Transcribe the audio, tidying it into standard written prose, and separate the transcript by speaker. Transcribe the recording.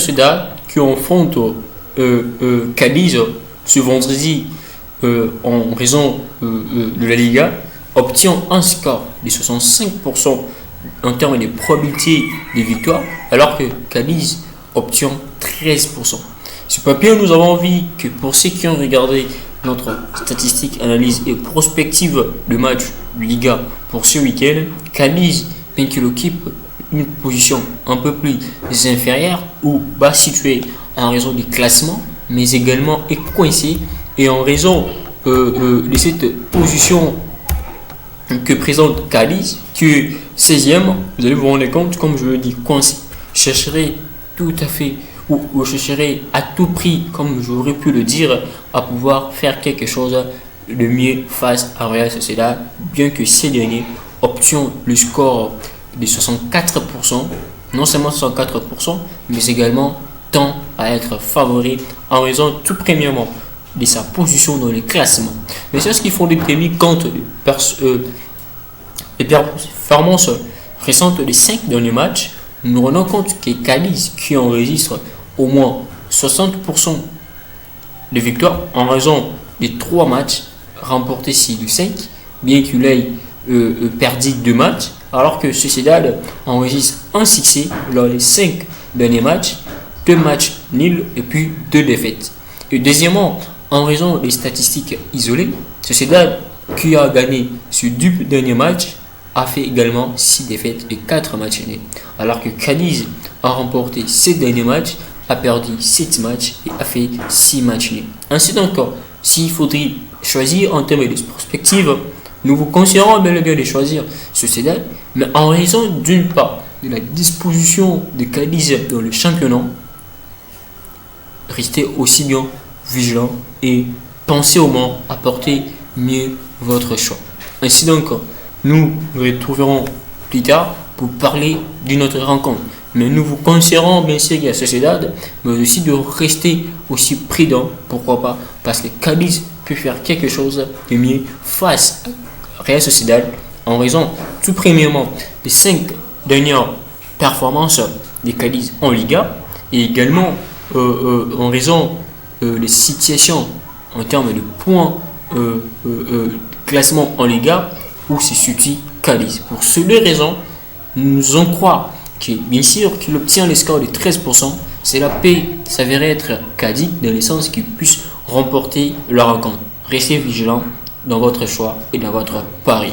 Speaker 1: Sociedad qui affronte Cadiz ce vendredi en raison de la Liga obtient un score de 65% en termes de probabilité de victoire, alors que Cadiz obtient 13%. Sur papier, nous avons vu que pour ceux qui ont regardé notre statistique, analyse et prospective de match Liga pour ce week-end, Cadiz, bien qu'il occupe une position un peu plus inférieure ou bas située en raison du classement, mais également est coincé et en raison de cette position que présente Cadiz, qui est 16e, vous allez vous rendre compte, comme je le dis, coincé. Chercherai tout à fait, ou chercherai à tout prix, comme j'aurais pu le dire, à pouvoir faire quelque chose de mieux face à Real Sociedad, bien que ces derniers obtiennent le score de 64%, non seulement 64%, mais également tend à être favori en raison tout premièrement de sa position dans les classements. Mais c'est ce qu'ils font déterminer compte des performances récentes des 5 derniers matchs. Nous rendons compte que Cadiz, qui enregistre au moins 60% de victoires en raison des 3 matchs remportés sur les 5, bien qu'il ait perdu 2 matchs, alors que Sociedad enregistre un succès lors des 5 derniers matchs, 2 matchs nuls et puis 2 défaites. Et deuxièmement, en raison des statistiques isolées, Sociedad, qui a gagné sur 2 derniers matchs, a fait également 6 défaites et 4 matchs nuls. Alors que Cadiz a remporté 7 derniers matchs, a perdu 7 matchs et a fait 6 matchs nuls. Ainsi donc, s'il faudrait choisir en termes de perspective, nous vous conseillerons bel et bien de choisir Sociedad, mais en raison d'une part de la disposition de Cadiz dans le championnat, restez aussi bien vigilant et pensez au moins à porter mieux votre choix. Ainsi donc, nous nous retrouverons plus tard pour parler d'une autre rencontre. Mais nous vous conseillerons bien sûr la Sociedad, mais aussi de rester aussi prudent, pourquoi pas, parce que Cadiz peut faire quelque chose de mieux face à Real Sociedad en raison tout premièrement des 5 dernières performances de Cadiz en Liga et également en raison des situations en termes de points classement en Liga où se situe Cadiz. Pour ces 2 raisons, nous en croyons que bien sûr qu'il obtient le score de 13%, cela peut s'avérer être Cadiz dans le sens qu'il puisse remporter la rencontre. Restez vigilant dans votre choix et dans votre pari.